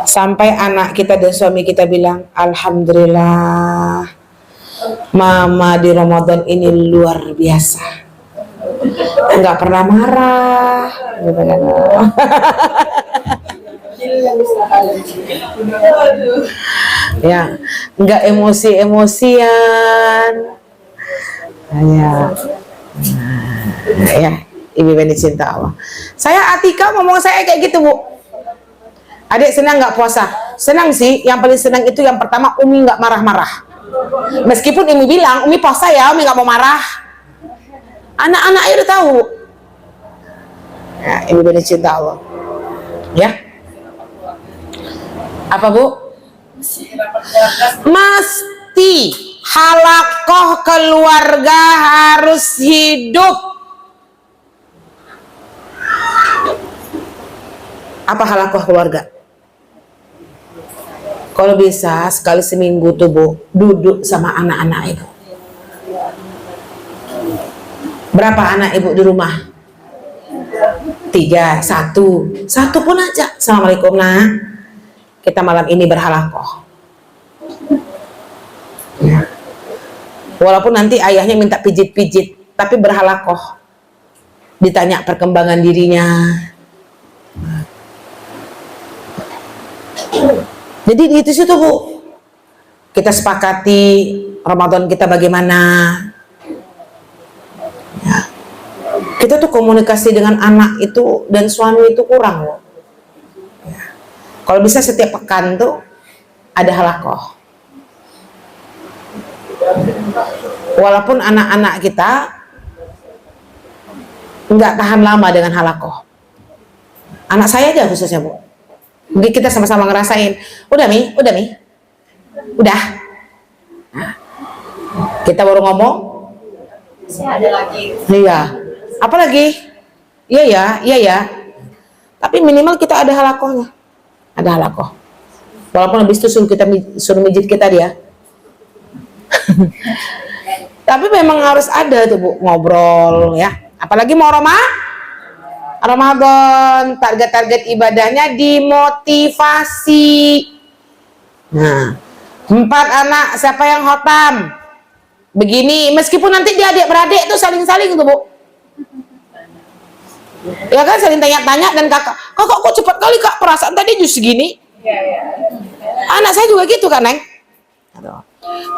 [SPEAKER 1] Sampai anak kita dan suami kita bilang, alhamdulillah mama di Ramadan ini luar biasa, nggak pernah marah gitu kan. Ya, nggak emosi-emosian. Ya, ya, Ibu Beni cinta Allah. Saya Atika ngomong saya kayak gitu, Bu. Adik senang nggak puasa? Senang sih. Yang paling senang itu yang pertama Umi nggak marah-marah. Meskipun Umi bilang Umi puasa ya, Umi nggak mau marah. Anak-anak udah tahu. Ya, Ibu Beni cinta Allah. Ya. Apa, Bu? Mesti halakoh keluarga harus hidup. Apa halakoh keluarga? Kalau bisa sekali seminggu tuh, Bu, duduk sama anak-anak Ibu. Berapa anak Ibu di rumah? 3, 1 pun aja. Assalamualaikum, nak. Kita malam ini berhalakoh. Ya. Walaupun nanti ayahnya minta pijit-pijit, tapi berhalakoh. Ditanya perkembangan dirinya. Jadi itu situ, Bu. Kita sepakati Ramadan kita bagaimana. Ya. Kita tuh komunikasi dengan anak itu dan suami itu kurang, Bu. Ya. Kalau bisa setiap pekan tuh ada halakoh. Walaupun anak-anak kita nggak tahan lama dengan halakoh. Anak saya aja khususnya, Bu. Mungkin kita sama-sama ngerasain. Udah Mi. Udah. Nah, kita baru ngomong.
[SPEAKER 2] Masih ada lagi.
[SPEAKER 1] Iya. Apa lagi? Iya ya. Tapi minimal kita ada halakohnya. Ada halakoh. Walaupun habis itu suruh mijit kita dia. Tapi memang harus ada tuh, Bu, ngobrol ya. Apalagi mau Ramadan, target-target ibadahnya dimotivasi. Nah, 4 anak siapa yang khotam? Begini, meskipun nanti dia adik-beradik tuh saling-saling tuh, Bu. Ya kan, saling tanya-tanya dan kakak kok cepat kali Kak, perasaan tadi jus segini. Anak saya juga gitu kan, Neng.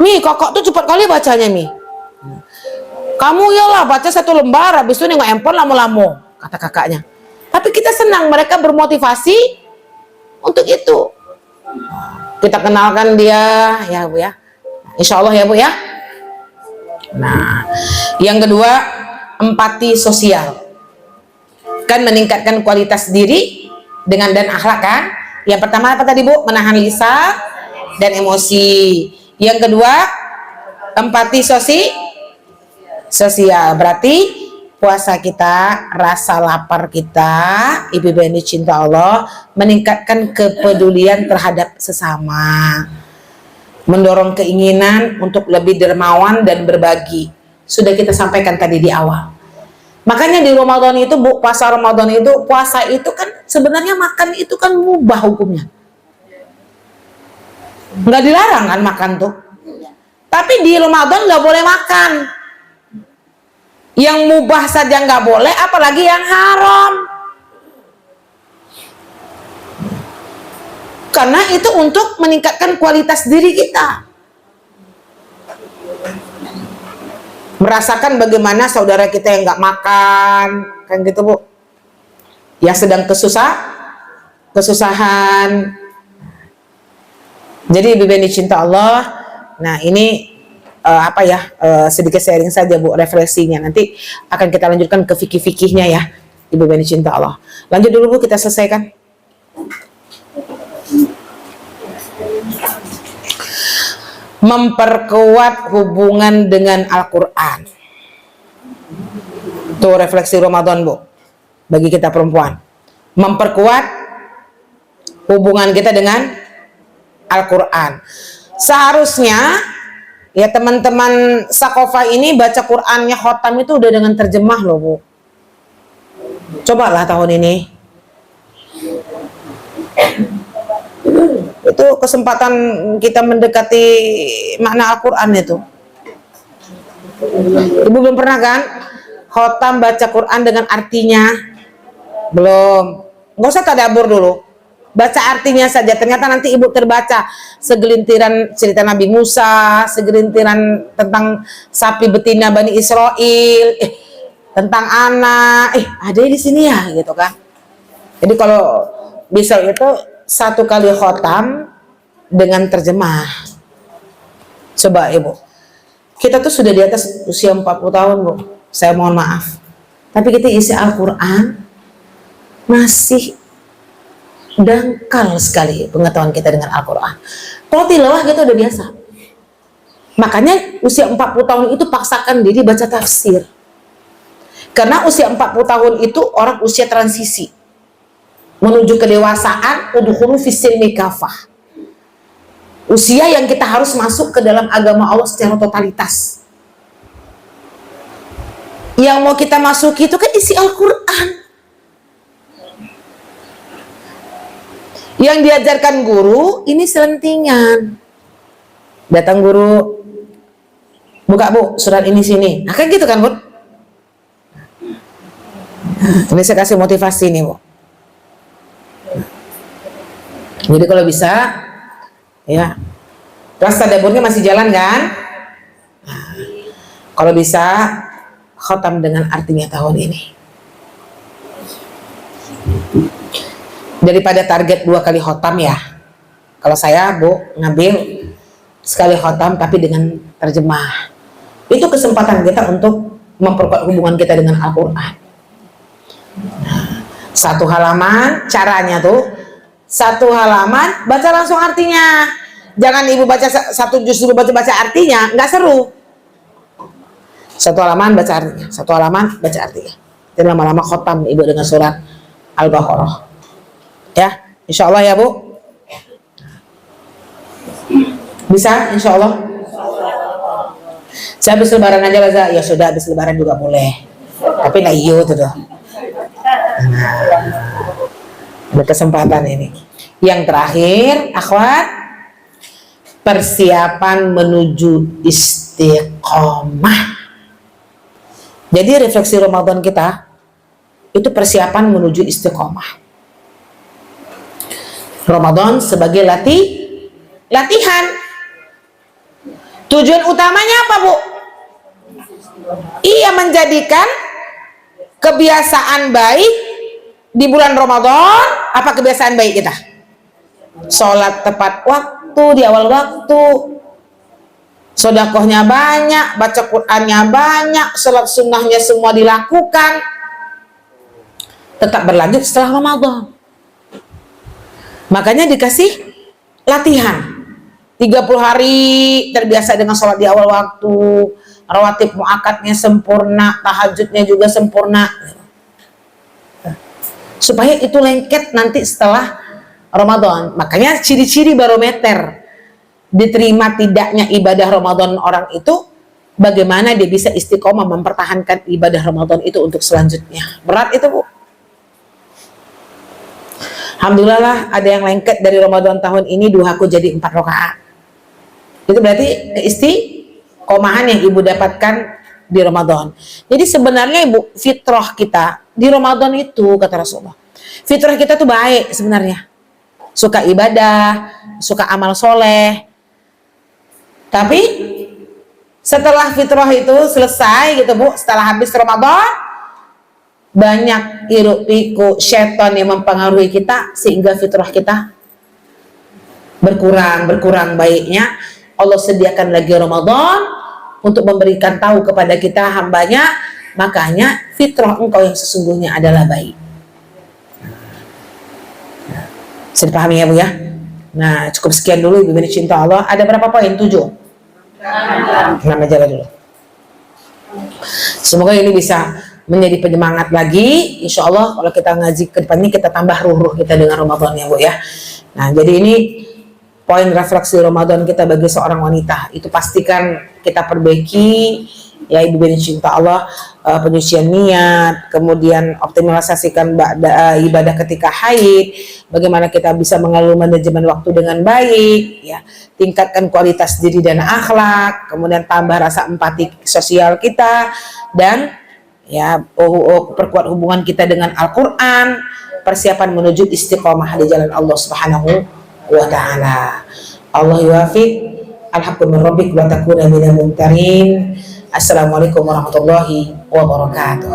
[SPEAKER 1] Mi, kakak tuh cepat kali bacanya, Mi. Kamu yalah baca 1 lembar, habis itu nengok handphone lama-lama, kata kakaknya. Tapi kita senang, mereka bermotivasi untuk itu. Kita kenalkan dia, ya Bu ya. Insya Allah ya Bu ya. Nah, yang kedua, empati sosial. Kan meningkatkan kualitas diri dengan dan akhlak kan. Yang pertama apa tadi Bu? Menahan lisan dan emosi. Yang kedua, empati sosial. Berarti puasa kita, rasa lapar kita, Ibu Beni cinta Allah, meningkatkan kepedulian terhadap sesama, mendorong keinginan untuk lebih dermawan dan berbagi. Sudah kita sampaikan tadi di awal. Makanya di Ramadan itu, Bu, puasa Ramadan itu, puasa itu kan sebenarnya makan itu kan mubah hukumnya. Nggak dilarang kan makan tuh. Tapi di Ramadan nggak boleh makan. Yang mubah saja nggak boleh, apalagi yang haram. Karena itu untuk meningkatkan kualitas diri kita. Merasakan bagaimana saudara kita yang nggak makan, kan gitu Bu. Yang sedang kesusahan. Jadi Ibu Beni cinta Allah. Nah ini sedikit sharing saja Bu, refleksinya. Nanti akan kita lanjutkan ke fikih-fikihnya ya, Ibu Beni cinta Allah. Lanjut dulu Bu, kita selesaikan. Memperkuat hubungan dengan Al-Quran. Tuh refleksi Ramadan Bu, bagi kita perempuan. Memperkuat hubungan kita dengan Al-Quran. Seharusnya ya teman-teman Sakofa ini baca Qurannya khotam itu udah dengan terjemah loh Bu. Cobalah tahun ini. Itu kesempatan kita mendekati makna Al-Quran itu. Ibu belum pernah kan khotam baca Quran dengan artinya? Belum. Nggak usah tadabbur dulu. baca artinya saja. Ternyata nanti ibu terbaca segelintiran cerita Nabi Musa, segelintiran tentang sapi betina Bani Israel, tentang anak, ada di sini ya, gitu kan. Jadi kalau bisa itu 1 kali khotam dengan terjemah. Coba ibu, kita tuh sudah di atas usia 40 tahun bu, saya mohon maaf, tapi kita isi Al-Quran masih dangkal sekali pengetahuan kita dengan Al-Quran. Kalau tilawah gitu udah biasa. Makanya usia 40 tahun itu paksakan diri baca tafsir, karena usia 40 tahun itu orang usia transisi menuju kedewasaan, udkhulu fis-silmi kafah. Usia yang kita harus masuk ke dalam agama Allah secara totalitas. Yang mau kita masuki itu kan isi Al-Quran. Yang diajarkan guru ini selentingan. Datang guru, buka bu, surat ini sini. Nah, kan gitu kan bu? Ini saya kasih motivasi nih bu. Jadi kalau bisa, ya, kelas tadaburnya masih jalan kan? Nah, kalau bisa khotam dengan artinya tahun ini. Daripada target 2 kali khotam ya. Kalau saya bu ngambil sekali khotam tapi dengan terjemah. Itu kesempatan kita untuk memperkuat hubungan kita dengan Al-Quran. Nah, 1 halaman caranya tuh 1 halaman baca langsung artinya. Jangan ibu baca 1 juz dulu baca artinya, nggak seru. 1 halaman baca artinya, 1 halaman baca artinya. Dan lama-lama khotam ibu dengan surat Al-Baqarah. Ya, insya Allah ya bu. Bisa, insya Allah. Saya habis lebaran aja Laza. Ya sudah, habis lebaran juga boleh. Tapi nah iyo tuh. Ada kesempatan ini. Yang terakhir, akhwat, persiapan menuju istiqomah. Jadi refleksi Ramadan kita itu persiapan menuju istiqomah. Ramadan sebagai latihan. Tujuan utamanya apa bu? Ia menjadikan kebiasaan baik di bulan Ramadan. Apa kebiasaan baik kita? Sholat tepat waktu, di awal waktu, sedekahnya banyak, baca Qur'annya banyak, sholat sunnahnya semua dilakukan, tetap berlanjut setelah Ramadan. Makanya dikasih latihan 30 hari terbiasa dengan sholat di awal waktu, rawatib muakkadnya sempurna, tahajudnya juga sempurna, supaya itu lengket nanti setelah Ramadan. Makanya ciri-ciri barometer diterima tidaknya ibadah Ramadan orang itu bagaimana dia bisa istiqomah mempertahankan ibadah Ramadan itu untuk selanjutnya. Berat itu bu. Alhamdulillah lah, ada yang lengket dari Ramadan tahun ini 2 aku jadi 4 rakaat. Itu berarti istiqomahan yang ibu dapatkan di Ramadan. Jadi sebenarnya ibu, fitrah kita di Ramadan itu, kata Rasulullah, fitrah kita tuh baik sebenarnya, suka ibadah, suka amal soleh. Tapi setelah fitrah itu selesai gitu bu, setelah habis Ramadan, banyak hiruk pikuk syaitan yang mempengaruhi kita sehingga fitrah kita berkurang baiknya. Allah sediakan lagi Ramadan untuk memberikan tahu kepada kita hambanya, makanya fitrah engkau yang sesungguhnya adalah baik. Bisa dipahami ya bu ya? Nah cukup sekian dulu ibu bini cinta Allah. Ada berapa poin? 7? 6 aja dulu. Semoga ini bisa menjadi penyemangat lagi. Insya Allah kalau kita ngaji ke depan ini kita tambah ruh kita dengan Ramadan ya bu ya. Nah jadi ini poin refleksi Ramadan kita bagi seorang wanita, itu pastikan kita perbaiki ya ibu bini cinta Allah, penyucian niat, kemudian optimalisasikan ibadah ketika haid, bagaimana kita bisa mengelola manajemen waktu dengan baik ya, tingkatkan kualitas diri dan akhlak, kemudian tambah rasa empati sosial kita, dan ya perkuat hubungan kita dengan Al-Quran, persiapan menuju istiqomah di jalan Allah Subhanahu wa taala. Allah yuwafiq, al-haqqu min rabbik wa takuna minal mumtarin. Assalamualaikum warahmatullahi wabarakatuh.